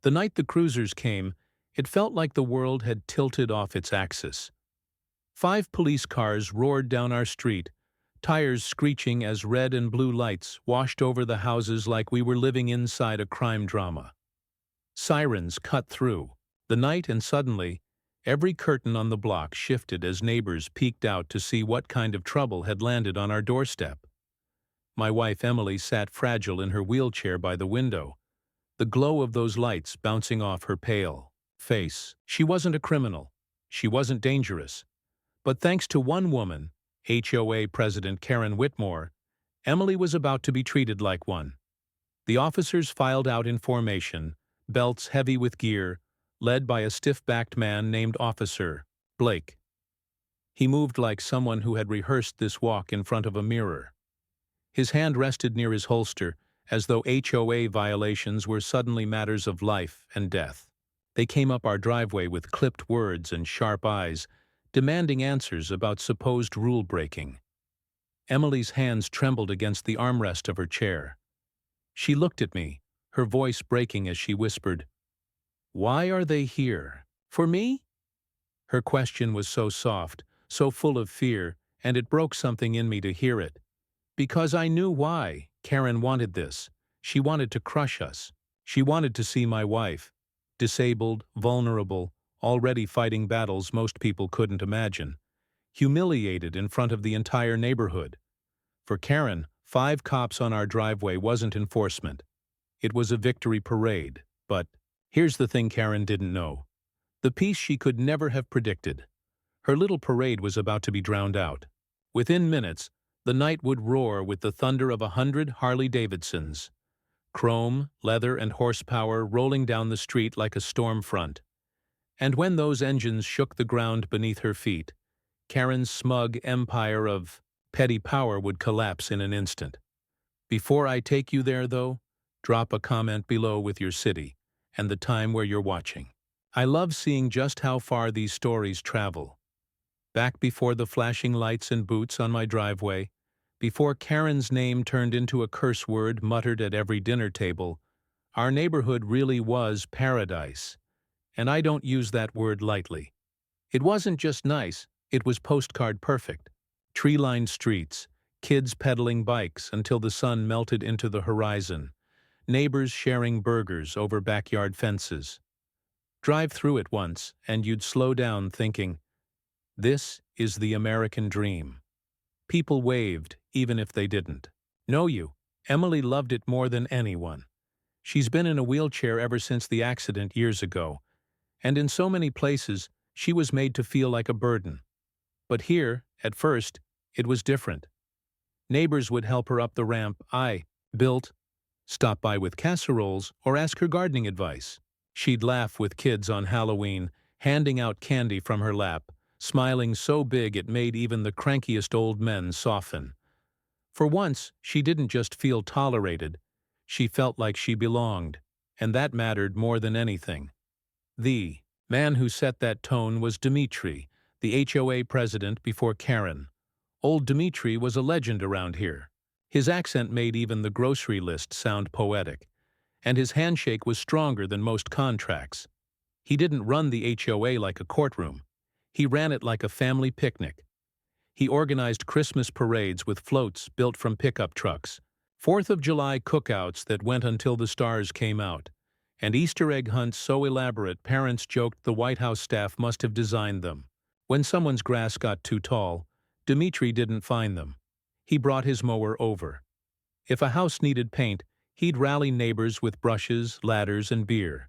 The night the cruisers came, it felt like the world had tilted off its axis. 5 police cars roared down our street, tires screeching as red and blue lights washed over the houses like we were living inside a crime drama. Sirens cut through the night, and suddenly, every curtain on the block shifted as neighbors peeked out to see what kind of trouble had landed on our doorstep. My wife Emily sat fragile in her wheelchair by the window, the glow of those lights bouncing off her pale face. She wasn't a criminal. She wasn't dangerous. But thanks to one woman, HOA President Karen Whitmore, Emily was about to be treated like one. The officers filed out in formation, belts heavy with gear, led by a stiff-backed man named Officer Blake. He moved like someone who had rehearsed this walk in front of a mirror. His hand rested near his holster, as though HOA violations were suddenly matters of life and death. They came up our driveway with clipped words and sharp eyes, demanding answers about supposed rule-breaking. Emily's hands trembled against the armrest of her chair. She looked at me, her voice breaking as she whispered, "Why are they here? For me?" Her question was so soft, so full of fear, and it broke something in me to hear it. Because I knew why Karen wanted this. She wanted to crush us. She wanted to see my wife, disabled, vulnerable, already fighting battles most people couldn't imagine, humiliated in front of the entire neighborhood. For Karen, 5 cops on our driveway wasn't enforcement. It was a victory parade. But here's the thing Karen didn't know. The piece she could never have predicted. Her little parade was about to be drowned out. Within minutes, the night would roar with the thunder of 100 Harley-Davidsons. Chrome, leather, and horsepower rolling down the street like a storm front. And when those engines shook the ground beneath her feet, Karen's smug empire of petty power would collapse in an instant. Before I take you there, though, drop a comment below with your city and the time where you're watching. I love seeing just how far these stories travel. Back before the flashing lights and boots on my driveway, before Karen's name turned into a curse word muttered at every dinner table, our neighborhood really was paradise. And I don't use that word lightly. It wasn't just nice, it was postcard perfect. Tree-lined streets, kids pedaling bikes until the sun melted into the horizon, neighbors sharing burgers over backyard fences. Drive through it once, and you'd slow down thinking, this is the American dream. People waved, even if they didn't know you. Emily loved it more than anyone. She's been in a wheelchair ever since the accident years ago, and in so many places, she was made to feel like a burden. But here, at first, it was different. Neighbors would help her up the ramp I built, stop by with casseroles, or ask her gardening advice. She'd laugh with kids on Halloween, handing out candy from her lap, smiling so big it made even the crankiest old men soften. For once, she didn't just feel tolerated, she felt like she belonged, and that mattered more than anything. The man who set that tone was Dimitri, the HOA president before Karen. Old Dimitri was a legend around here. His accent made even the grocery list sound poetic, and his handshake was stronger than most contracts. He didn't run the HOA like a courtroom. He ran it like a family picnic. He organized Christmas parades with floats built from pickup trucks, 4th of July cookouts that went until the stars came out, and Easter egg hunts so elaborate parents joked the White House staff must have designed them. When someone's grass got too tall, Dimitri didn't find them. He brought his mower over. If a house needed paint, he'd rally neighbors with brushes, ladders, and beer.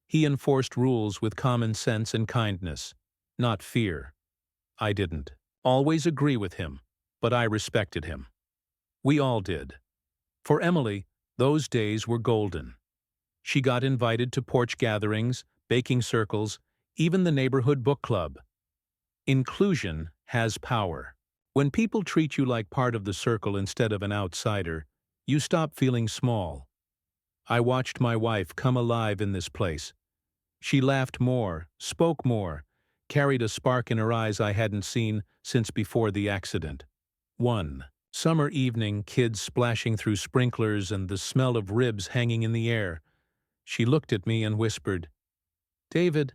He enforced rules with common sense and kindness, not fear. I didn't always agree with him, but I respected him. We all did. For Emily, those days were golden. She got invited to porch gatherings, baking circles, even the neighborhood book club. Inclusion has power. When people treat you like part of the circle instead of an outsider, you stop feeling small. I watched my wife come alive in this place. She laughed more, spoke more, carried a spark in her eyes I hadn't seen since before the accident. One summer evening, kids splashing through sprinklers and the smell of ribs hanging in the air. She looked at me and whispered, "David,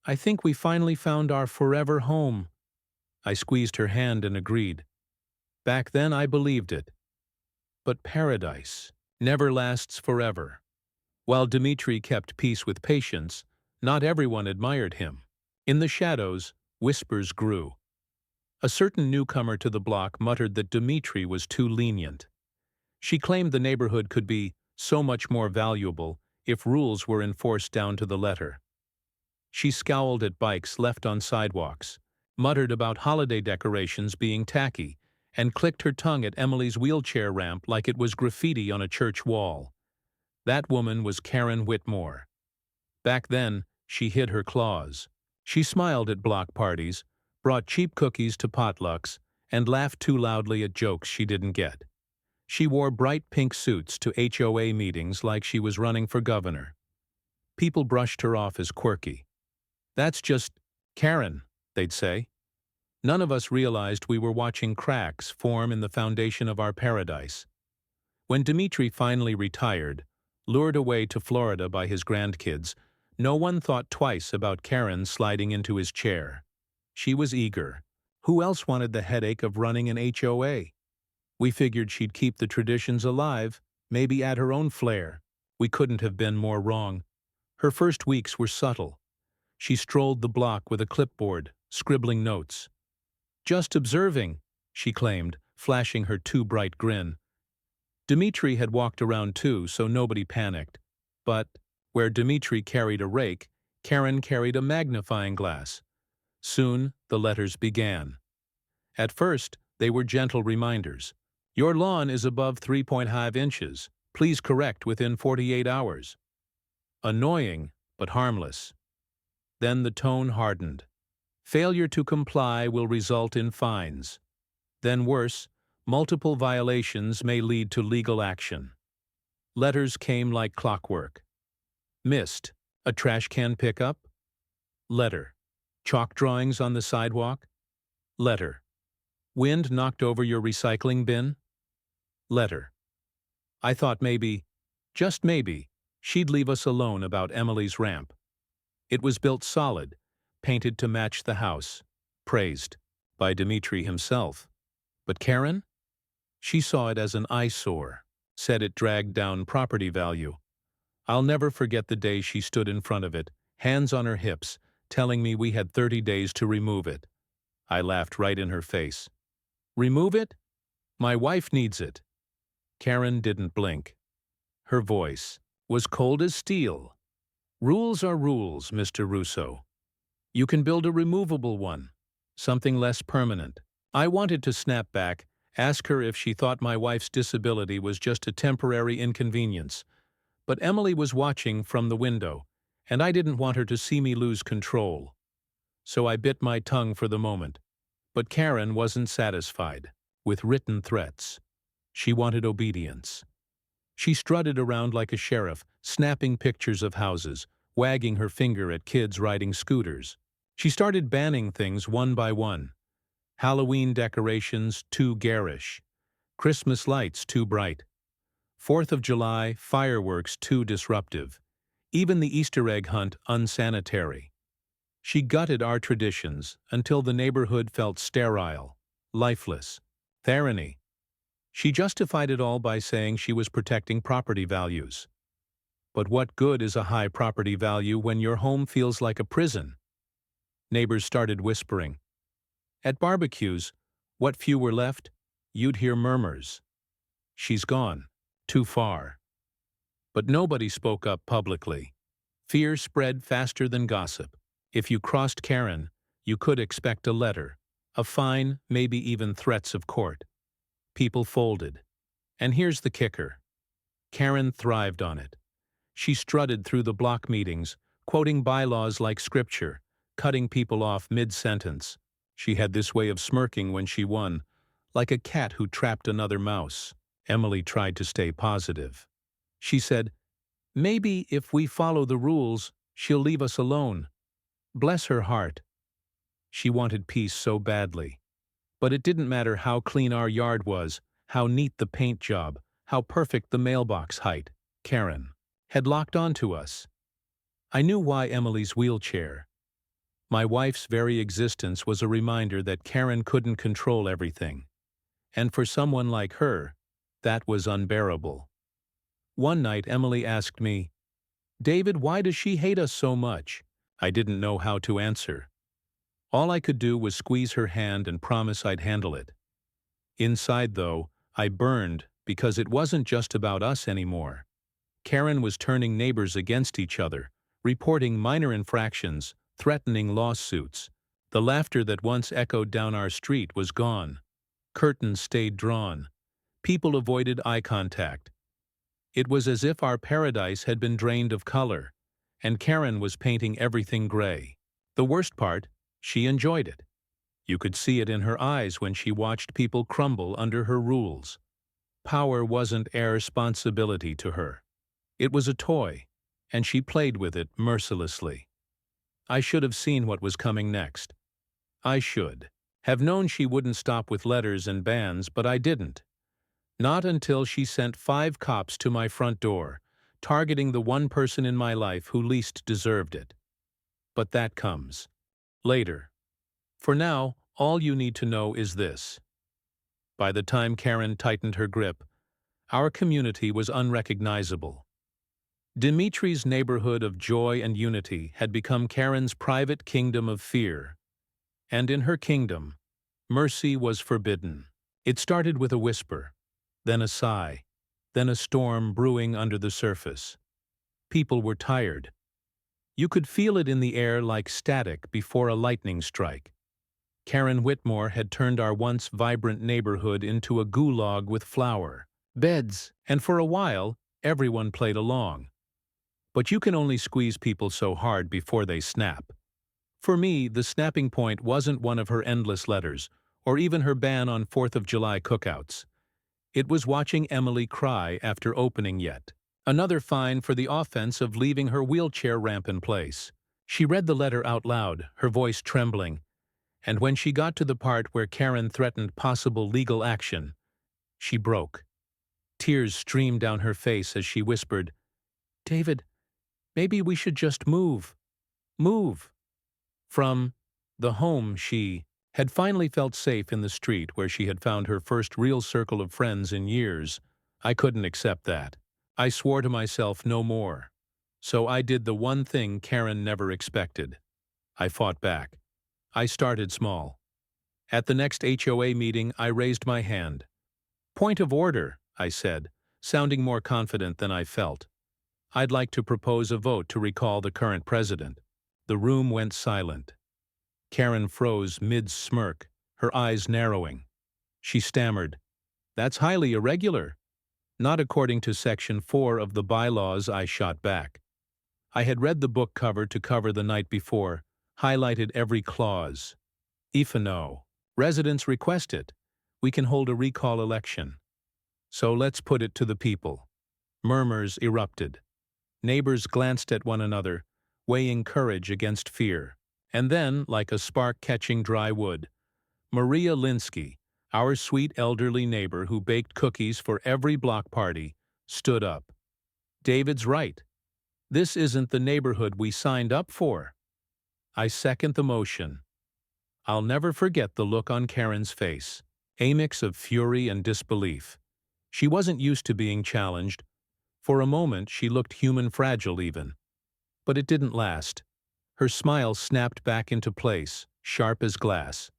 I think we finally found our forever home." I squeezed her hand and agreed. Back then I believed it. But paradise never lasts forever. While Dmitri kept peace with patience, not everyone admired him. In the shadows, whispers grew. A certain newcomer to the block muttered that Dmitri was too lenient. She claimed the neighborhood could be so much more valuable if rules were enforced down to the letter. She scowled at bikes left on sidewalks, muttered about holiday decorations being tacky, and clicked her tongue at Emily's wheelchair ramp like it was graffiti on a church wall. That woman was Karen Whitmore. Back then, she hid her claws. She smiled at block parties, brought cheap cookies to potlucks, and laughed too loudly at jokes she didn't get. She wore bright pink suits to HOA meetings like she was running for governor. People brushed her off as quirky. "That's just Karen," they'd say. None of us realized we were watching cracks form in the foundation of our paradise. When Dmitri finally retired, lured away to Florida by his grandkids, no one thought twice about Karen sliding into his chair. She was eager. Who else wanted the headache of running an HOA? We figured she'd keep the traditions alive, maybe add her own flair. We couldn't have been more wrong. Her first weeks were subtle. She strolled the block with a clipboard, scribbling notes. "Just observing," she claimed, flashing her too bright grin. Dmitri had walked around too, so nobody panicked. But where Dmitri carried a rake, Karen carried a magnifying glass. Soon, the letters began. At first, they were gentle reminders. "Your lawn is above 3.5 inches. Please correct within 48 hours. Annoying, but harmless. Then the tone hardened. "Failure to comply will result in fines. Then worse, multiple violations may lead to legal action." Letters came like clockwork. Missed, a trash can pickup? Letter. Chalk drawings on the sidewalk? Letter. Wind knocked over your recycling bin? Letter. I thought maybe, just maybe, she'd leave us alone about Emily's ramp. It was built solid, painted to match the house, praised by Dmitri himself. But Karen? She saw it as an eyesore, said it dragged down property value. I'll never forget the day she stood in front of it, hands on her hips, telling me we had 30 days to remove it. I laughed right in her face. "Remove it? My wife needs it." Karen didn't blink. Her voice was cold as steel. "Rules are rules, Mr. Russo. You can build a removable one, something less permanent." I wanted to snap back, ask her if she thought my wife's disability was just a temporary inconvenience. But Emily was watching from the window, and I didn't want her to see me lose control. So I bit my tongue for the moment. But Karen wasn't satisfied with written threats. She wanted obedience. She strutted around like a sheriff, snapping pictures of houses, wagging her finger at kids riding scooters. She started banning things one by one. Halloween decorations too garish. Christmas lights too bright. 4th of July fireworks too disruptive. Even the Easter egg hunt unsanitary. She gutted our traditions until the neighborhood felt sterile, lifeless. Tyranny. She justified it all by saying she was protecting property values. But what good is a high property value when your home feels like a prison? Neighbors started whispering. At barbecues, what few were left, you'd hear murmurs. She's gone. Too far. But nobody spoke up publicly. Fear spread faster than gossip. If you crossed Karen, you could expect a letter, a fine, maybe even threats of court. People folded. And here's the kicker. Karen thrived on it. She strutted through the block meetings, quoting bylaws like scripture, cutting people off mid-sentence. She had this way of smirking when she won, like a cat who trapped another mouse. Emily tried to stay positive. She said, "Maybe if we follow the rules, she'll leave us alone." Bless her heart. She wanted peace so badly. But it didn't matter how clean our yard was, how neat the paint job, how perfect the mailbox height. Karen had locked onto us. I knew why Emily's wheelchair. My wife's very existence was a reminder that Karen couldn't control everything. And for someone like her, that was unbearable. One night Emily asked me, "David, why does she hate us so much?" I didn't know how to answer. All I could do was squeeze her hand and promise I'd handle it. Inside, though, I burned because it wasn't just about us anymore. Karen was turning neighbors against each other, reporting minor infractions, threatening lawsuits. The laughter that once echoed down our street was gone. Curtains stayed drawn. People avoided eye contact. It was as if our paradise had been drained of color, and Karen was painting everything gray. The worst part, she enjoyed it. You could see it in her eyes when she watched people crumble under her rules. Power wasn't a responsibility to her. It was a toy, and she played with it mercilessly. I should have seen what was coming next. I should have known she wouldn't stop with letters and bans, but I didn't. Not until she sent 5 cops to my front door, targeting the one person in my life who least deserved it. But that comes later. For now, all you need to know is this. By the time Karen tightened her grip, our community was unrecognizable. Dimitri's neighborhood of joy and unity had become Karen's private kingdom of fear. And in her kingdom, mercy was forbidden. It started with a whisper, then a sigh, then a storm brewing under the surface. People were tired. You could feel it in the air like static before a lightning strike. Karen Whitmore had turned our once vibrant neighborhood into a gulag with flour, beds, and for a while, everyone played along. But you can only squeeze people so hard before they snap. For me, the snapping point wasn't one of her endless letters, or even her ban on 4th of July cookouts. It was watching Emily cry after opening yet. Another fine for the offense of leaving her wheelchair ramp in place. She read the letter out loud, her voice trembling, and when she got to the part where Karen threatened possible legal action, she broke. Tears streamed down her face as she whispered, "David, maybe we should just move. Move." From the home she had finally felt safe in the street where she had found her first real circle of friends in years, I couldn't accept that. I swore to myself no more. So I did the one thing Karen never expected. I fought back. I started small. At the next HOA meeting, I raised my hand. "Point of order," I said, sounding more confident than I felt. "I'd like to propose a vote to recall the current president." The room went silent. Karen froze mid-smirk, her eyes narrowing. She stammered, "That's highly irregular." "Not according to Section 4 of the bylaws," I shot back. I had read the book cover to cover the night before, highlighted every clause. "If a no, residents request it, we can hold a recall election. So let's put it to the people." Murmurs erupted. Neighbors glanced at one another, weighing courage against fear. And then, like a spark catching dry wood, Maria Linsky, our sweet elderly neighbor who baked cookies for every block party, stood up. "David's right. This isn't the neighborhood we signed up for." I second the motion. I'll never forget the look on Karen's face, a mix of fury and disbelief. She wasn't used to being challenged. For a moment, she looked human fragile even. But it didn't last. Her smile snapped back into place, sharp as glass.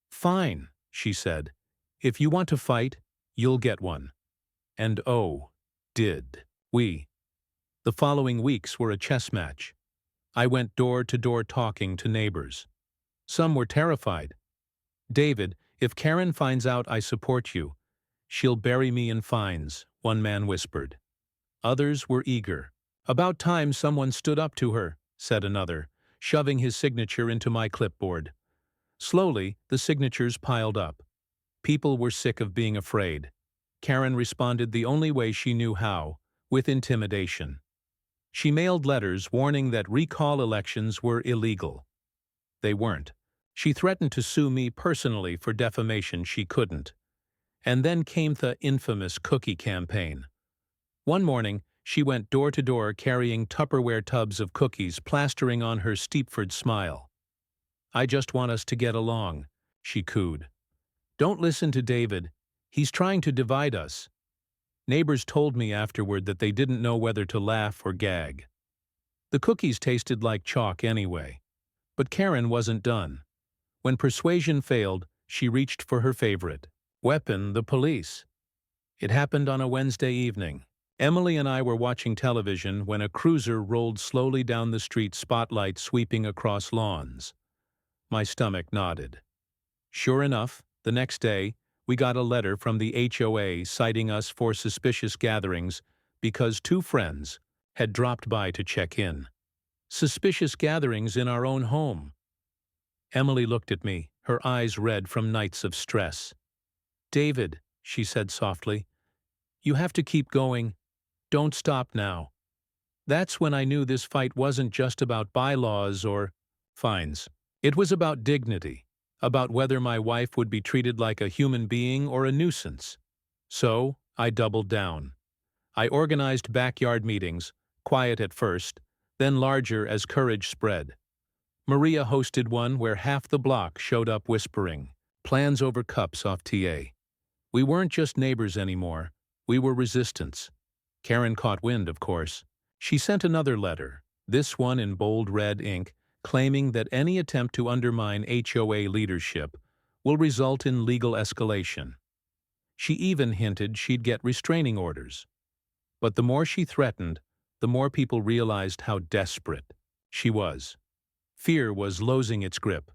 "Fine," she said. "If you want to fight, you'll get one." And oh, did we. The following weeks were a chess match. I went door to door talking to neighbors. Some were terrified. "David, if Karen finds out I support you, she'll bury me in fines," one man whispered. Others were eager. "About time someone stood up to her," said another, shoving his signature into my clipboard. Slowly, the signatures piled up. People were sick of being afraid. Karen responded the only way she knew how, with intimidation. She mailed letters warning that recall elections were illegal. They weren't. She threatened to sue me personally for defamation she couldn't. And then came the infamous cookie campaign. One morning, She went door to door carrying Tupperware tubs of cookies, plastering on her Steepford smile. "I just want us to get along," she cooed. "Don't listen to David. He's trying to divide us." Neighbors told me afterward that they didn't know whether to laugh or gag. The cookies tasted like chalk anyway. But Karen wasn't done. When persuasion failed, she reached for her favorite weapon, the police. It happened on a Wednesday evening. Emily and I were watching television when a cruiser rolled slowly down the street, spotlight sweeping across lawns. My stomach nodded. Sure enough, the next day, we got a letter from the HOA citing us for suspicious gatherings because two friends had dropped by to check in. Suspicious gatherings in our own home. Emily looked at me, her eyes red from nights of stress. "David," she said softly, "you have to keep going. Don't stop now." That's when I knew this fight wasn't just about bylaws or fines. It was about dignity, about whether my wife would be treated like a human being or a nuisance. So, I doubled down. I organized backyard meetings, quiet at first, then larger as courage spread. Maria hosted one where half the block showed up whispering, plans over cups off TA. We weren't just neighbors anymore, we were resistance. Karen caught wind, of course. She sent another letter, this one in bold red ink, claiming that any attempt to undermine HOA leadership will result in legal escalation. She even hinted she'd get restraining orders. But the more she threatened, the more people realized how desperate she was. Fear was losing its grip.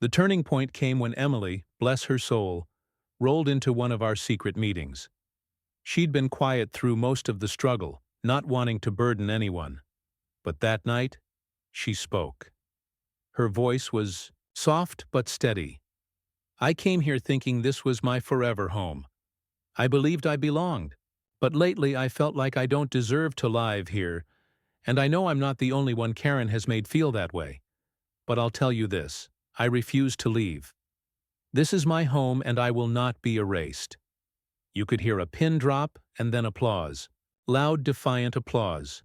The turning point came when Emily, bless her soul, rolled into one of our secret meetings. She'd been quiet through most of the struggle, not wanting to burden anyone. But that night, she spoke. Her voice was soft but steady. "I came here thinking this was my forever home. I believed I belonged. But lately I felt like I don't deserve to live here, and I know I'm not the only one Karen has made feel that way. But I'll tell you this, I refuse to leave. This is my home and I will not be erased." You could hear a pin drop and then applause. Loud, defiant applause.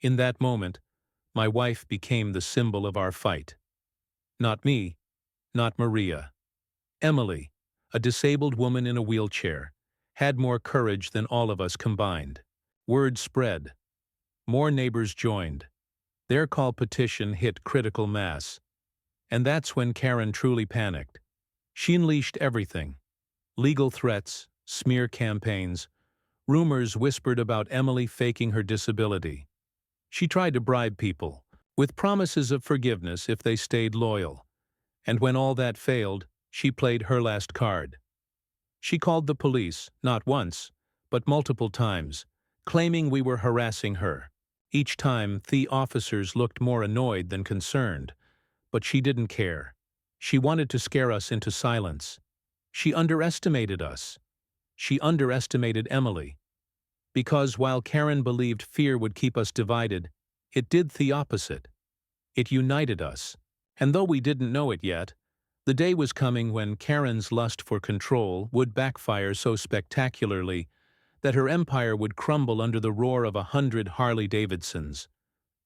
In that moment, my wife became the symbol of our fight. Not me, not Maria. Emily, a disabled woman in a wheelchair, had more courage than all of us combined. Word spread. More neighbors joined. Their call petition hit critical mass. And that's when Karen truly panicked. She unleashed everything. Legal threats, smear campaigns, rumors whispered about Emily faking her disability. She tried to bribe people, with promises of forgiveness if they stayed loyal. And when all that failed, she played her last card. She called the police, not once, but multiple times, claiming we were harassing her. Each time, the officers looked more annoyed than concerned. But she didn't care. She wanted to scare us into silence. She underestimated us. She underestimated Emily. Because while Karen believed fear would keep us divided, it did the opposite. It united us. And though we didn't know it yet, the day was coming when Karen's lust for control would backfire so spectacularly that her empire would crumble under the roar of 100 Harley-Davidsons.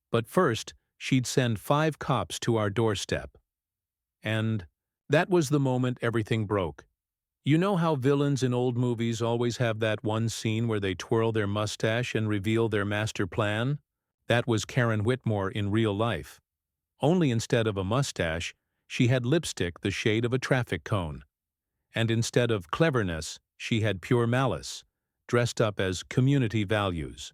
But first, she'd send 5 cops to our doorstep. And that was the moment everything broke. You know how villains in old movies always have that one scene where they twirl their mustache and reveal their master plan? That was Karen Whitmore in real life. Only instead of a mustache, she had lipstick the shade of a traffic cone. And instead of cleverness, she had pure malice, dressed up as community values.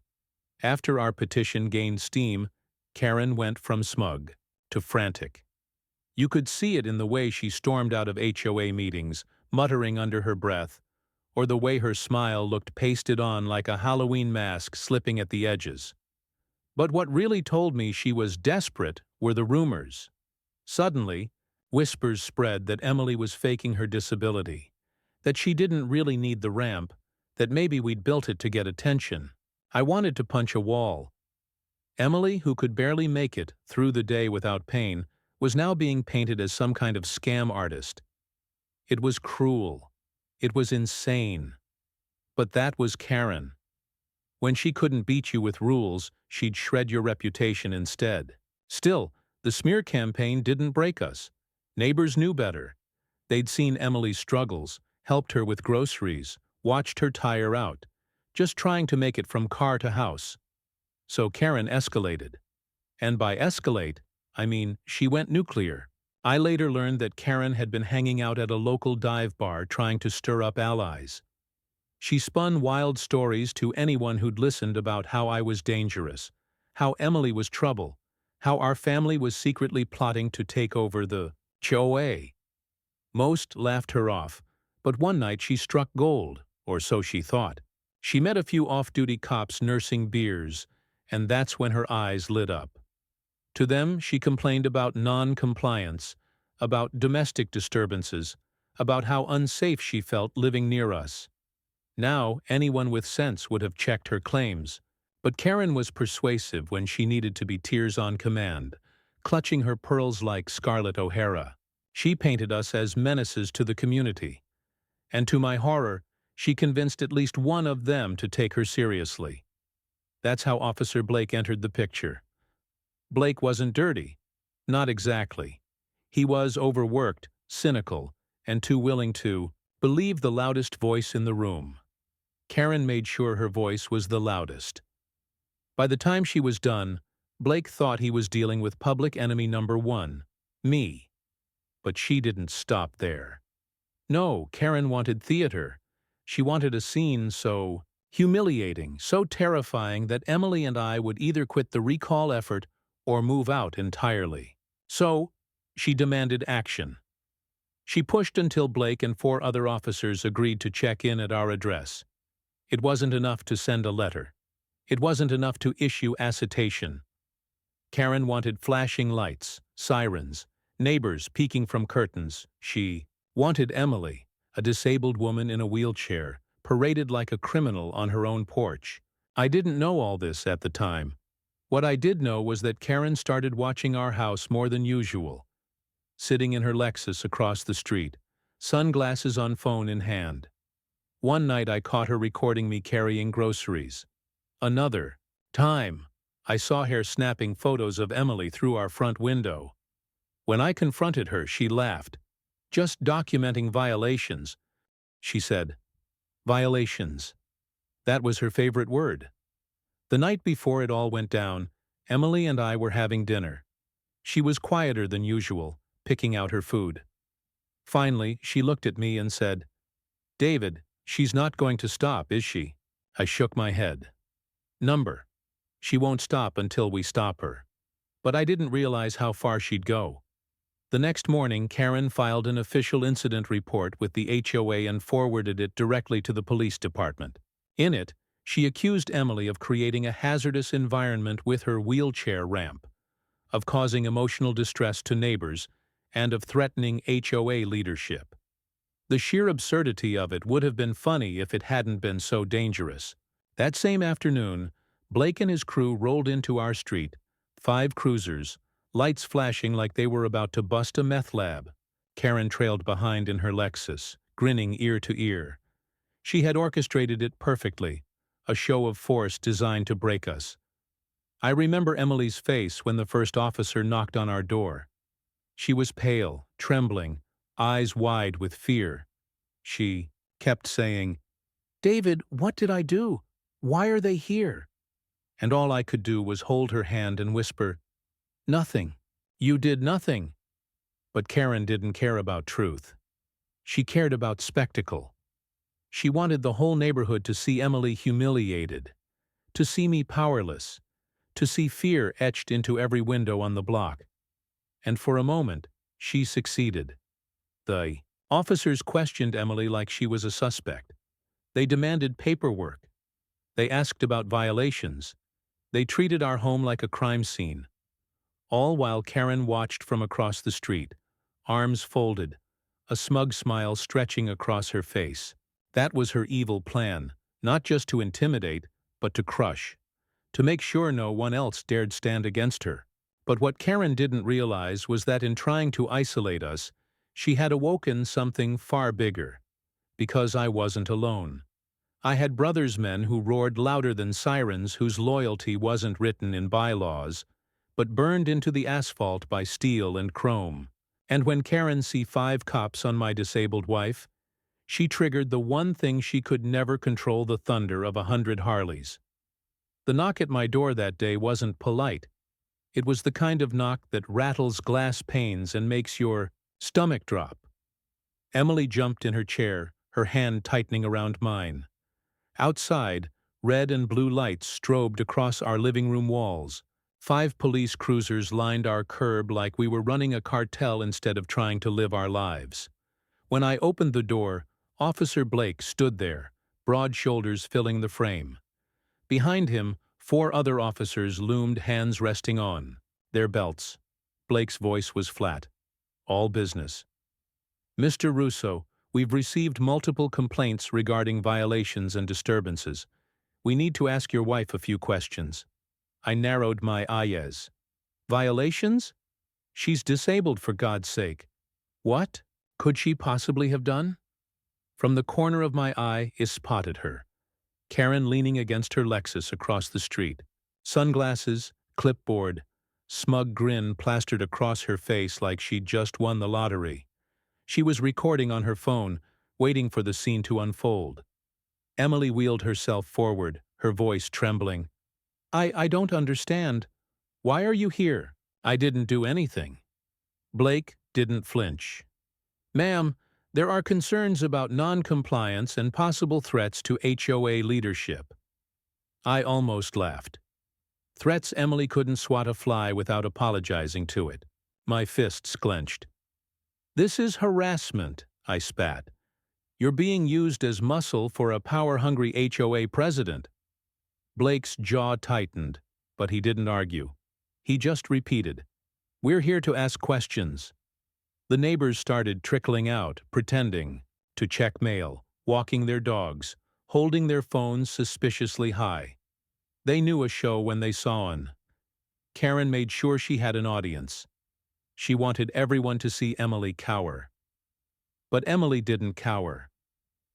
After our petition gained steam, Karen went from smug to frantic. You could see it in the way she stormed out of HOA meetings, muttering under her breath, or the way her smile looked pasted on like a Halloween mask slipping at the edges. But what really told me she was desperate were the rumors. Suddenly, whispers spread that Emily was faking her disability, that she didn't really need the ramp, that maybe we'd built it to get attention. I wanted to punch a wall. Emily, who could barely make it through the day without pain, was now being painted as some kind of scam artist. It was cruel. It was insane. But that was Karen. When she couldn't beat you with rules, she'd shred your reputation instead. Still, the smear campaign didn't break us. Neighbors knew better. They'd seen Emily's struggles, helped her with groceries, watched her tire out, just trying to make it from car to house. So Karen escalated. And by escalate, I mean she went nuclear. I later learned that Karen had been hanging out at a local dive bar trying to stir up allies. She spun wild stories to anyone who'd listened about how I was dangerous, how Emily was trouble, how our family was secretly plotting to take over the HOA. Most laughed her off, but one night she struck gold, or so she thought. She met a few off-duty cops nursing beers, and that's when her eyes lit up. To them, she complained about non-compliance, about domestic disturbances, about how unsafe she felt living near us. Now, anyone with sense would have checked her claims, but Karen was persuasive when she needed to be tears on command, clutching her pearls like Scarlett O'Hara. She painted us as menaces to the community. And to my horror, she convinced at least one of them to take her seriously. That's how Officer Blake entered the picture. Blake wasn't dirty. Not exactly. He was overworked, cynical, and too willing to believe the loudest voice in the room. Karen made sure her voice was the loudest. By the time she was done, Blake thought he was dealing with public enemy number one, me. But she didn't stop there. No, Karen wanted theater. She wanted a scene so humiliating, so terrifying that Emily and I would either quit the recall effort or move out entirely. So, she demanded action. She pushed until Blake and 4 other officers agreed to check in at our address. It wasn't enough to send a letter. It wasn't enough to issue acetation. Karen wanted flashing lights, sirens, neighbors peeking from curtains. She wanted Emily, a disabled woman in a wheelchair, paraded like a criminal on her own porch. I didn't know all this at the time. What I did know was that Karen started watching our house more than usual, sitting in her Lexus across the street, sunglasses on phone in hand. One night I caught her recording me carrying groceries. Another time, I saw her snapping photos of Emily through our front window. When I confronted her, she laughed. Just documenting violations, she said. Violations. That was her favorite word. The night before it all went down, Emily and I were having dinner. She was quieter than usual, picking out her food. Finally, she looked at me and said, "David, she's not going to stop, is she?" I shook my head. Number. She won't stop until we stop her. But I didn't realize how far she'd go. The next morning, Karen filed an official incident report with the HOA and forwarded it directly to the police department. In it, she accused Emily of creating a hazardous environment with her wheelchair ramp, of causing emotional distress to neighbors, and of threatening HOA leadership. The sheer absurdity of it would have been funny if it hadn't been so dangerous. That same afternoon, Blake and his crew rolled into our street, 5 cruisers, lights flashing like they were about to bust a meth lab. Karen trailed behind in her Lexus, grinning ear to ear. She had orchestrated it perfectly, a show of force designed to break us. I remember Emily's face when the first officer knocked on our door. She was pale, trembling, eyes wide with fear. She kept saying, "David, what did I do? Why are they here?" And all I could do was hold her hand and whisper, "Nothing. You did nothing." But Karen didn't care about truth. She cared about spectacle. She wanted the whole neighborhood to see Emily humiliated, to see me powerless, to see fear etched into every window on the block. And for a moment, she succeeded. The officers questioned Emily like she was a suspect. They demanded paperwork. They asked about violations. They treated our home like a crime scene. All while Karen watched from across the street, arms folded, a smug smile stretching across her face. That was her evil plan, not just to intimidate, but to crush, to make sure no one else dared stand against her. But what Karen didn't realize was that in trying to isolate us, she had awoken something far bigger, because I wasn't alone. I had brothers men who roared louder than sirens, whose loyalty wasn't written in bylaws, but burned into the asphalt by steel and chrome. And when Karen see 5 cops on my disabled wife, she triggered the one thing she could never control: the thunder of 100 Harleys. The knock at my door that day wasn't polite. It was the kind of knock that rattles glass panes and makes your stomach drop. Emily jumped in her chair, her hand tightening around mine. Outside, red and blue lights strobed across our living room walls. 5 police cruisers lined our curb like we were running a cartel instead of trying to live our lives. When I opened the door, Officer Blake stood there, broad shoulders filling the frame. Behind him, 4 other officers loomed, hands resting on their belts. Blake's voice was flat. All business. Mr. Russo, we've received multiple complaints regarding violations and disturbances. We need to ask your wife a few questions. I narrowed my eyes. Violations? She's disabled, for God's sake. What could she possibly have done? From the corner of my eye, I spotted her. Karen leaning against her Lexus across the street. Sunglasses, clipboard, smug grin plastered across her face like she'd just won the lottery. She was recording on her phone, waiting for the scene to unfold. Emily wheeled herself forward, her voice trembling. I don't understand. Why are you here? I didn't do anything. Blake didn't flinch. Ma'am, there are concerns about non-compliance and possible threats to HOA leadership. I almost laughed. Threats? Emily couldn't swat a fly without apologizing to it. My fists clenched. This is harassment, I spat. You're being used as muscle for a power-hungry HOA president. Blake's jaw tightened, but he didn't argue. He just repeated, "We're here to ask questions." The neighbors started trickling out, pretending to check mail, walking their dogs, holding their phones suspiciously high. They knew a show when they saw one. Karen made sure she had an audience. She wanted everyone to see Emily cower. But Emily didn't cower.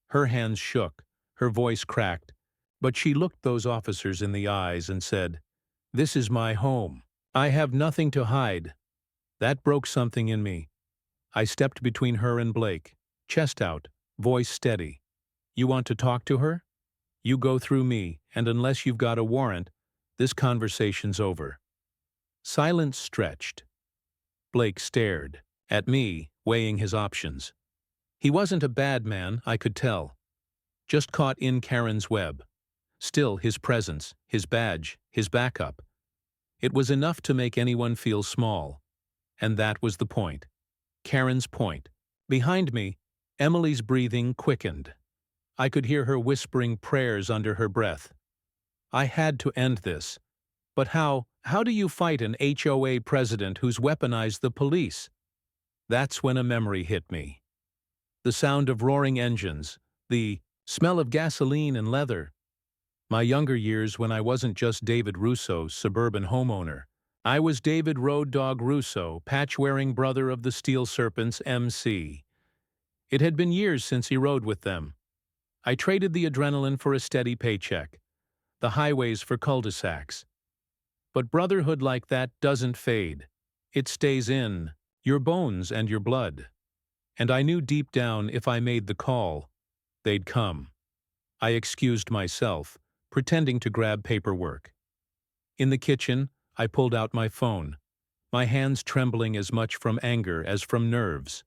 Her hands shook, her voice cracked, but she looked those officers in the eyes and said, "This is my home. I have nothing to hide." That broke something in me. I stepped between her and Blake, chest out, voice steady. "You want to talk to her? You go through me, and unless you've got a warrant, this conversation's over." Silence stretched. Blake stared at me, weighing his options. He wasn't a bad man, I could tell. Just caught in Karen's web. Still, his presence, his badge, his backup. It was enough to make anyone feel small. And that was the point. Karen's point. Behind me, Emily's breathing quickened. I could hear her whispering prayers under her breath. I had to end this. But how do you fight an HOA president who's weaponized the police? That's when a memory hit me. The sound of roaring engines, the smell of gasoline and leather. My younger years when I wasn't just David Russo, suburban homeowner. I was David Road Dog Russo, patch-wearing brother of the Steel Serpents MC. It had been years since he rode with them. I traded the adrenaline for a steady paycheck, the highways for cul-de-sacs. But brotherhood like that doesn't fade. It stays in your bones and your blood. And I knew deep down if I made the call, they'd come. I excused myself, pretending to grab paperwork. In the kitchen, I pulled out my phone, my hands trembling as much from anger as from nerves.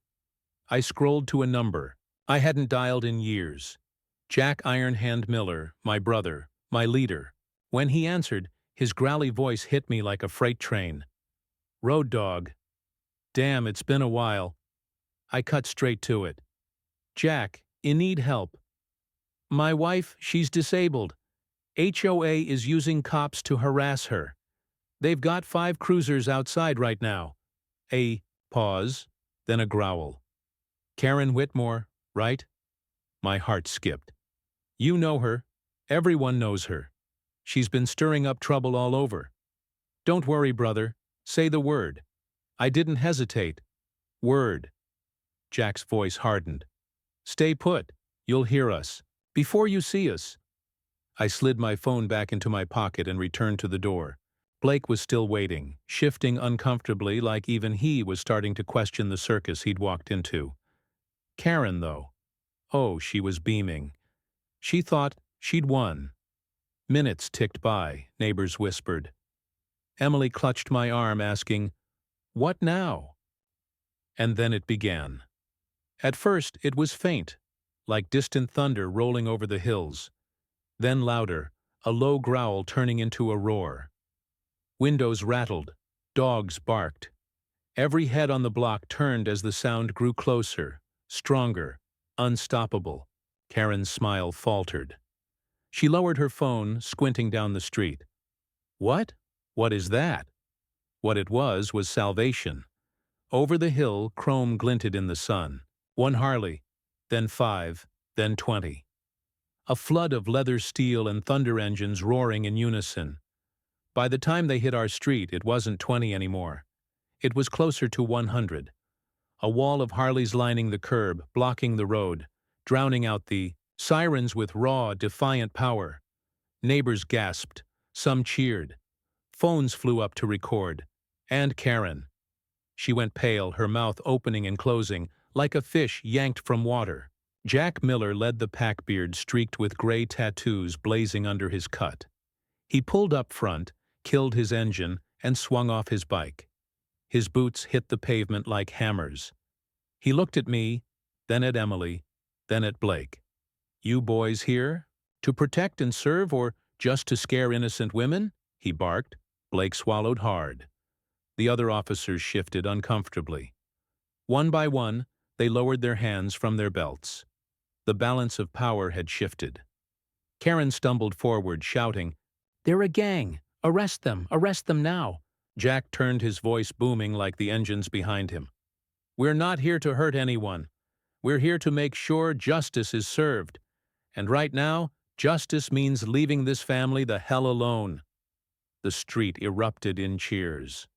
I scrolled to a number I hadn't dialed in years. Jack Ironhand Miller, my brother, my leader. When he answered, his growly voice hit me like a freight train. "Road Dog. Damn, it's been a while." I cut straight to it. "Jack, you need help. My wife, she's disabled. HOA is using cops to harass her. They've got 5 cruisers outside right now." A pause, then a growl. "Karen Whitmore, right?" My heart skipped. "You know her. Everyone knows her. She's been stirring up trouble all over. Don't worry, brother. Say the word." I didn't hesitate. "Word." Jack's voice hardened. "Stay put. You'll hear us." Before you see us." I slid my phone back into my pocket and returned to the door. Blake was still waiting, shifting uncomfortably like even he was starting to question the circus he'd walked into. Karen, though. Oh, she was beaming. She thought she'd won. Minutes ticked by, neighbors whispered. Emily clutched my arm, asking, "What now?" And then it began. At first, it was faint, like distant thunder rolling over the hills. Then louder, a low growl turning into a roar. Windows rattled, dogs barked. Every head on the block turned as the sound grew closer, stronger, unstoppable. Karen's smile faltered. She lowered her phone, squinting down the street. "What? What is that?" What it was salvation. Over the hill, chrome glinted in the sun. One Harley, then 5, then 20. A flood of leather steel and thunder engines roaring in unison. By the time they hit our street, it wasn't 20 anymore. It was closer to 100. A wall of Harleys lining the curb, blocking the road, drowning out the sirens with raw, defiant power. Neighbors gasped. Some cheered. Phones flew up to record. And Karen. She went pale, her mouth opening and closing, like a fish yanked from water. Jack Miller led the packbeard streaked with gray tattoos blazing under his cut. He pulled up front, killed his engine, and swung off his bike. His boots hit the pavement like hammers. He looked at me, then at Emily, then at Blake. "You boys here? To protect and serve, or just to scare innocent women?" he barked. Blake swallowed hard. The other officers shifted uncomfortably. One by one, they lowered their hands from their belts. The balance of power had shifted. Karen stumbled forward, shouting, "They're a gang! Arrest them! Arrest them now!" Jack turned, his voice booming like the engines behind him. "We're not here to hurt anyone. We're here to make sure justice is served. And right now, justice means leaving this family the hell alone." The street erupted in cheers.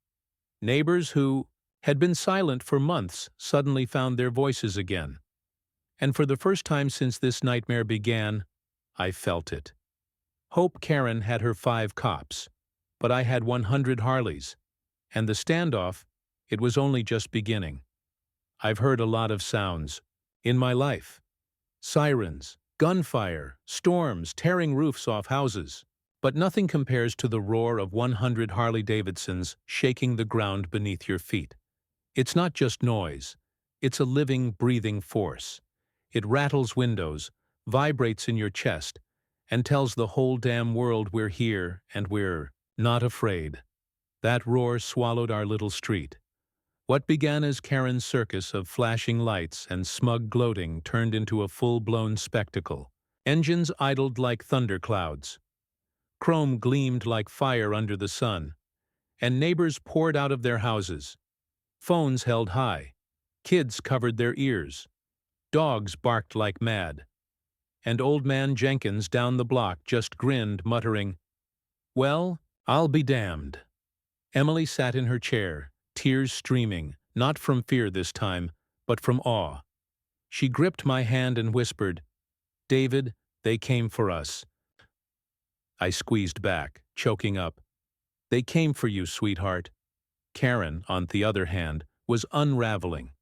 Neighbors who had been silent for months suddenly found their voices again. And for the first time since this nightmare began, I felt it. Hope Karen had her 5 cops, but I had 100 Harleys. And the standoff, it was only just beginning. I've heard a lot of sounds in my life. Sirens, gunfire, storms tearing roofs off houses. But nothing compares to the roar of 100 Harley-Davidsons shaking the ground beneath your feet. It's not just noise. It's a living, breathing force. It rattles windows, vibrates in your chest, and tells the whole damn world we're here and we're not afraid. That roar swallowed our little street. What began as Karen's circus of flashing lights and smug gloating turned into a full-blown spectacle. Engines idled like thunderclouds. Chrome gleamed like fire under the sun. And neighbors poured out of their houses. Phones held high. Kids covered their ears. Dogs barked like mad. And Old Man Jenkins down the block just grinned, muttering, "Well, I'll be damned." Emily sat in her chair, tears streaming, not from fear this time, but from awe. She gripped my hand and whispered, "David, they came for us." I squeezed back, choking up. "They came for you, sweetheart." Karen, on the other hand, was unraveling.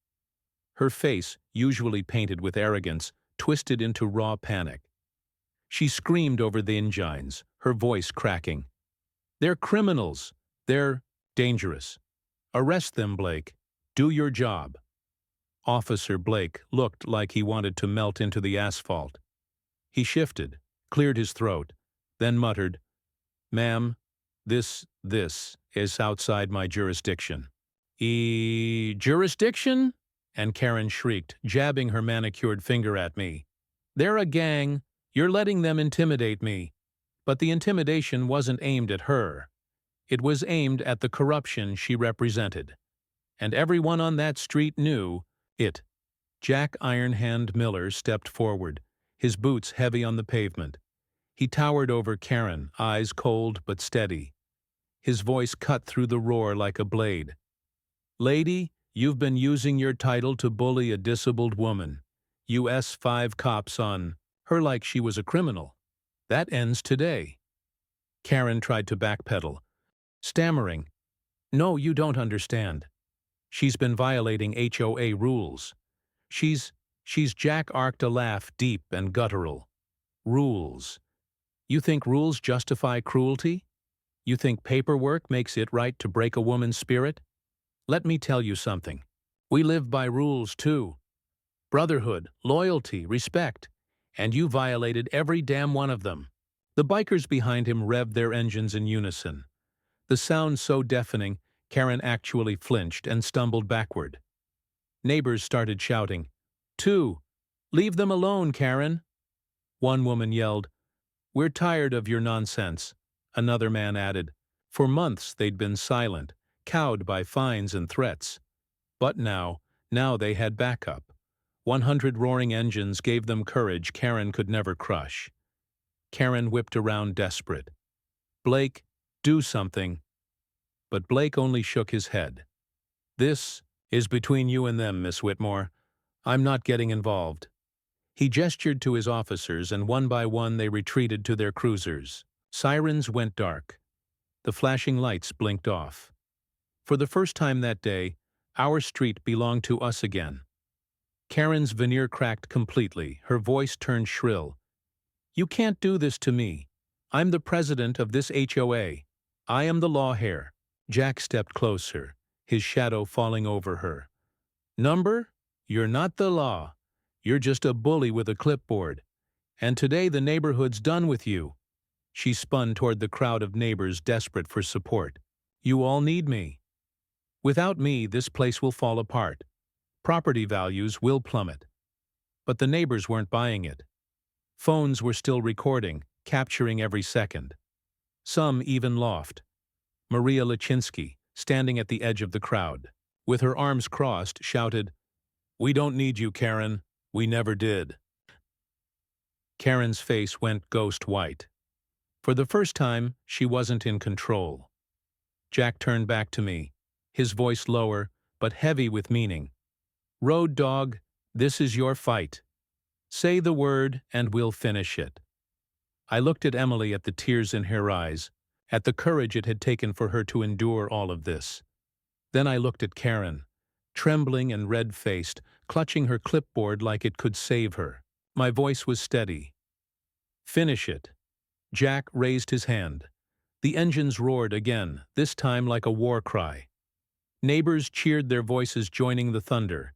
Her face, usually painted with arrogance, twisted into raw panic. She screamed over the engines, her voice cracking. "They're criminals. They're dangerous. Arrest them, Blake. Do your job." Officer Blake looked like he wanted to melt into the asphalt. He shifted, cleared his throat, then muttered, "Ma'am, this is outside my jurisdiction." Jurisdiction?" And Karen shrieked, jabbing her manicured finger at me. "They're a gang. You're letting them intimidate me." But the intimidation wasn't aimed at her. It was aimed at the corruption she represented. And everyone on that street knew it. Jack Ironhand Miller stepped forward, his boots heavy on the pavement. He towered over Karen, eyes cold but steady. His voice cut through the roar like a blade. "Lady, you've been using your title to bully a disabled woman. US 5 cops on her like she was a criminal. That ends today. Karen tried to backpedal, stammering, "No, you don't understand. She's been violating HOA rules. She's Jack arced a laugh deep and guttural. Rules. You think rules justify cruelty? You think paperwork makes it right to break a woman's spirit? Let me tell you something. We live by rules too. Brotherhood, loyalty, respect. And you violated every damn one of them." The bikers behind him revved their engines in unison. The sound so deafening, Karen actually flinched and stumbled backward. Neighbors started shouting, "Two! Leave them alone, Karen!" One woman yelled, "We're tired of your nonsense." Another man added, for months they'd been silent, cowed by fines and threats. But now they had backup. 100 roaring engines gave them courage Karen could never crush. Karen whipped around desperate. "Blake, do something." But Blake only shook his head. "This is between you and them, Miss Whitmore. I'm not getting involved." He gestured to his officers, and one by one they retreated to their cruisers. Sirens went dark. The flashing lights blinked off. For the first time that day, our street belonged to us again. Karen's veneer cracked completely, her voice turned shrill. "You can't do this to me. I'm the president of this HOA. I am the law here." Jack stepped closer, his shadow falling over her. "Number? You're not the law. You're just a bully with a clipboard. And today the neighborhood's done with you." She spun toward the crowd of neighbors desperate for support. "You all need me. Without me, this place will fall apart. Property values will plummet." But the neighbors weren't buying it. Phones were still recording, capturing every second. Some even laughed. Maria Lachinsky, standing at the edge of the crowd, with her arms crossed, shouted, "We don't need you, Karen. We never did." Karen's face went ghost white. For the first time, she wasn't in control. Jack turned back to me, his voice lower, but heavy with meaning. "Road dog, this is your fight. Say the word and we'll finish it." I looked at Emily at the tears in her eyes, at the courage it had taken for her to endure all of this. Then I looked at Karen, trembling and red-faced, clutching her clipboard like it could save her. My voice was steady. "Finish it." Jack raised his hand. The engines roared again, this time like a war cry. Neighbors cheered, their voices joining the thunder.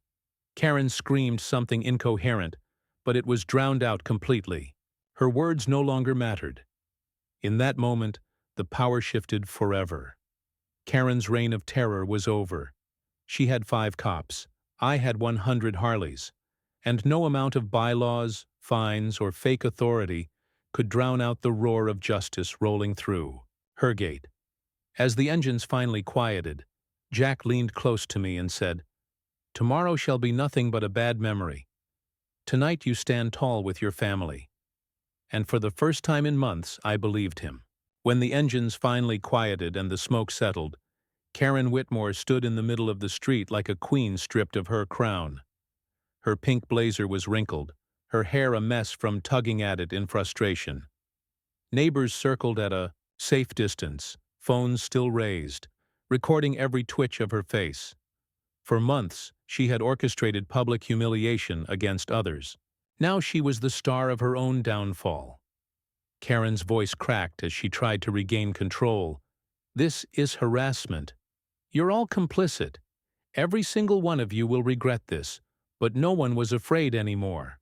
Karen screamed something incoherent, but it was drowned out completely. Her words no longer mattered. In that moment, the power shifted forever. Karen's reign of terror was over. She had 5 cops. I had 100 Harleys. And no amount of bylaws, fines, or fake authority could drown out the roar of justice rolling through her gate. As the engines finally quieted, Jack leaned close to me and said, "Tomorrow shall be nothing but a bad memory. Tonight you stand tall with your family." And for the first time in months, I believed him. When the engines finally quieted and the smoke settled, Karen Whitmore stood in the middle of the street like a queen stripped of her crown. Her pink blazer was wrinkled, her hair a mess from tugging at it in frustration. Neighbors circled at a safe distance, phones still raised, recording every twitch of her face. For months, she had orchestrated public humiliation against others. Now she was the star of her own downfall. Karen's voice cracked as she tried to regain control. "This is harassment. You're all complicit. Every single one of you will regret this, but no one was afraid anymore.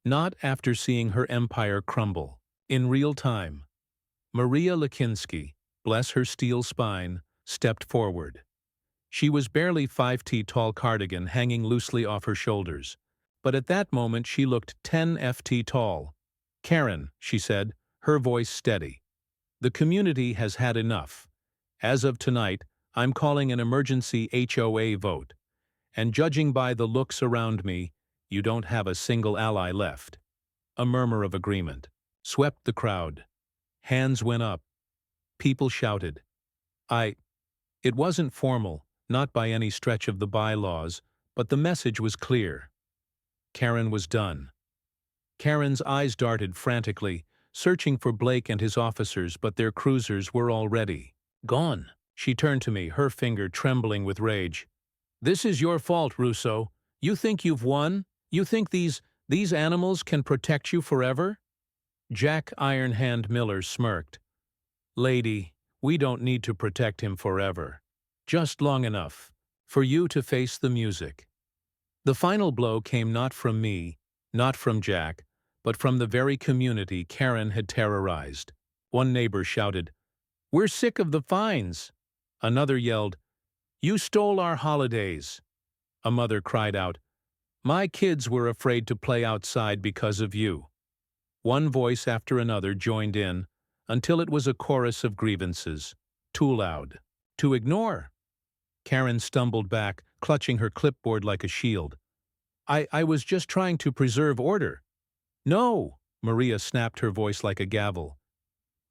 Not after seeing her empire crumble. In real time." Maria Lachinsky, bless her steel spine, stepped forward. She was barely 5 feet tall, cardigan hanging loosely off her shoulders. But at that moment she looked 10 feet tall. "Karen," she said, her voice steady, "the community has had enough. As of tonight, I'm calling an emergency HOA vote. And judging by the looks around me, you don't have a single ally left." A murmur of agreement swept the crowd. Hands went up. People shouted. It wasn't formal, not by any stretch of the bylaws, but the message was clear. Karen was done. Karen's eyes darted frantically, searching for Blake and his officers, but their cruisers were already gone. She turned to me, her finger trembling with rage. "This is your fault, Russo. You think you've won? You think these animals can protect you forever?" Jack Iron Hand Miller smirked. "Lady, we don't need to protect him forever. Just long enough for you to face the music." The final blow came not from me, not from Jack, but from the very community Karen had terrorized. One neighbor shouted, "We're sick of the fines." Another yelled, "You stole our holidays." A mother cried out, "My kids were afraid to play outside because of you." One voice after another joined in, until it was a chorus of grievances. Too loud. To ignore. Karen stumbled back, clutching her clipboard like a shield. I was just trying to preserve order." "No," Maria snapped, her voice like a gavel.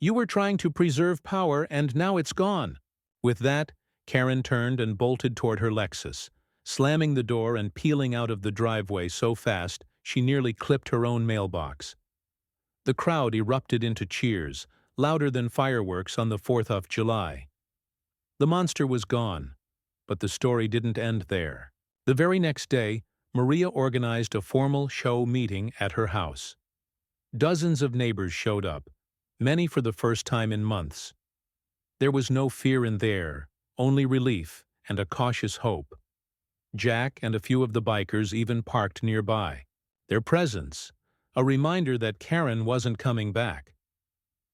"You were trying to preserve power, and now it's gone." With that, Karen turned and bolted toward her Lexus, slamming the door and peeling out of the driveway so fast she nearly clipped her own mailbox. The crowd erupted into cheers, louder than fireworks on the 4th of July. The monster was gone, but the story didn't end there. The very next day, Maria organized a formal show meeting at her house. Dozens of neighbors showed up, many for the first time in months. There was no fear in there, only relief and a cautious hope. Jack and a few of the bikers even parked nearby. Their presence, a reminder that Karen wasn't coming back.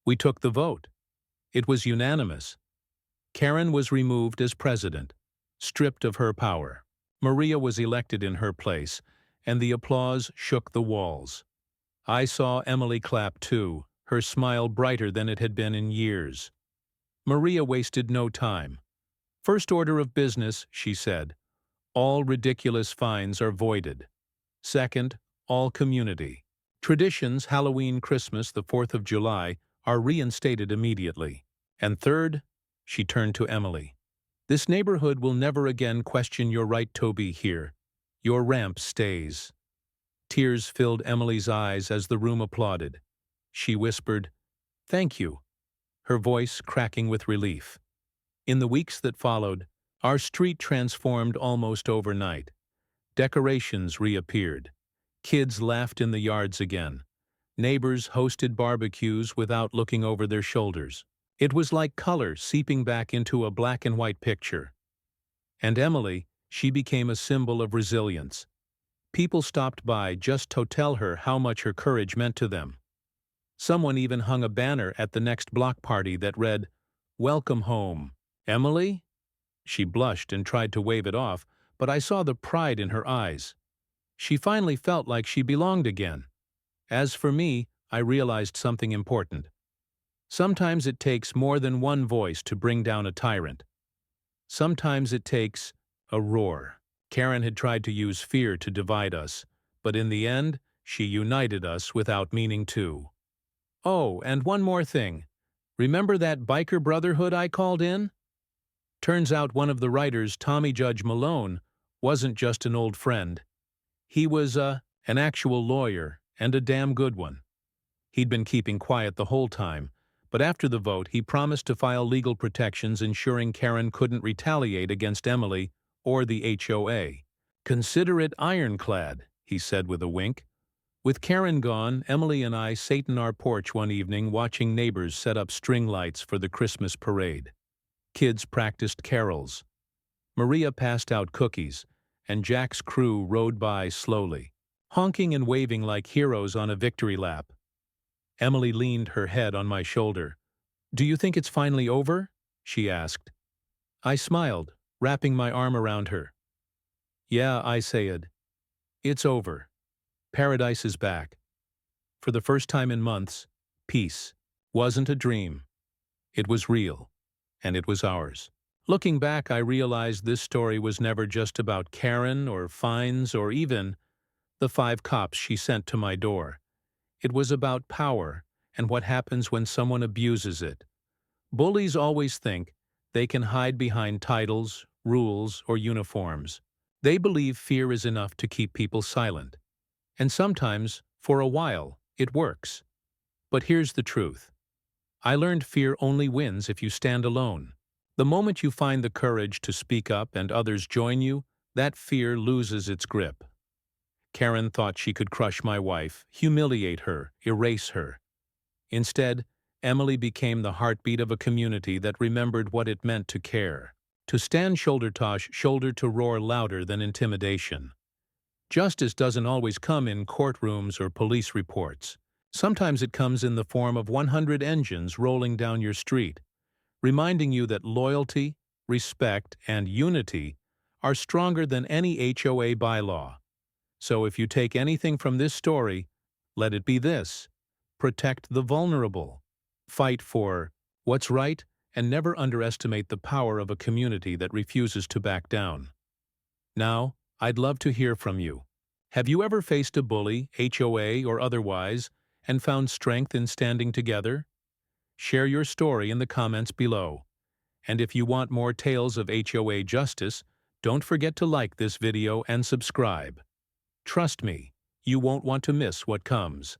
We took the vote. It was unanimous. Karen was removed as president, stripped of her power. Maria was elected in her place, and the applause shook the walls. I saw Emily clap too, her smile brighter than it had been in years. Maria wasted no time. "First order of business," she said. "All ridiculous fines are voided. Second, all community traditions, Halloween, Christmas, the 4th of July, are reinstated immediately. And third," she turned to Emily, "this neighborhood will never again question your right to be here. Your ramp stays." Tears filled Emily's eyes as the room applauded. She whispered, "Thank you," her voice cracking with relief. In the weeks that followed, our street transformed almost overnight. Decorations reappeared. Kids laughed in the yards again. Neighbors hosted barbecues without looking over their shoulders. It was like color seeping back into a black and white picture. And Emily, she became a symbol of resilience. People stopped by just to tell her how much her courage meant to them. Someone even hung a banner at the next block party that read, "Welcome home, Emily?" She blushed and tried to wave it off, but I saw the pride in her eyes. She finally felt like she belonged again. As for me, I realized something important. Sometimes it takes more than one voice to bring down a tyrant. Sometimes it takes a roar. Karen had tried to use fear to divide us, but in the end, she united us without meaning to. Oh, and one more thing. Remember that biker brotherhood I called in? Turns out one of the writers, Tommy Judge Malone, wasn't just an old friend. He was an actual lawyer, and a damn good one. He'd been keeping quiet the whole time, but after the vote he promised to file legal protections ensuring Karen couldn't retaliate against Emily or the HOA. "Consider it ironclad," he said with a wink. With Karen gone, Emily and I sat on our porch one evening watching neighbors set up string lights for the Christmas parade. Kids practiced carols. Maria passed out cookies, and Jack's crew rode by slowly, honking and waving like heroes on a victory lap. Emily leaned her head on my shoulder. "Do you think it's finally over?" she asked. I smiled, wrapping my arm around her. "Yeah," I said. "It's over. Paradise is back. For the first time in months, peace wasn't a dream. It was real, and it was ours." Looking back, I realized this story was never just about Karen or fines or even the 5 cops she sent to my door. It was about power and what happens when someone abuses it. Bullies always think they can hide behind titles, rules, or uniforms. They believe fear is enough to keep people silent. And sometimes For a while, it works. But here's the truth. I learned fear only wins if you stand alone. The moment you find the courage to speak up and others join you, that fear loses its grip. Karen thought she could crush my wife, humiliate her, erase her. Instead, Emily became the heartbeat of a community that remembered what it meant to care. To stand shoulder to roar louder than intimidation. Justice doesn't always come in courtrooms or police reports. Sometimes it comes in the form of 100 engines rolling down your street, reminding you that loyalty, respect, and unity are stronger than any HOA bylaw. So if you take anything from this story, let it be this: protect the vulnerable, fight for what's right, and never underestimate the power of a community that refuses to back down. Now, I'd love to hear from you. Have you ever faced a bully, HOA or otherwise, and found strength in standing together? Share your story in the comments below. And if you want more tales of HOA justice, don't forget to like this video and subscribe. Trust me, you won't want to miss what comes.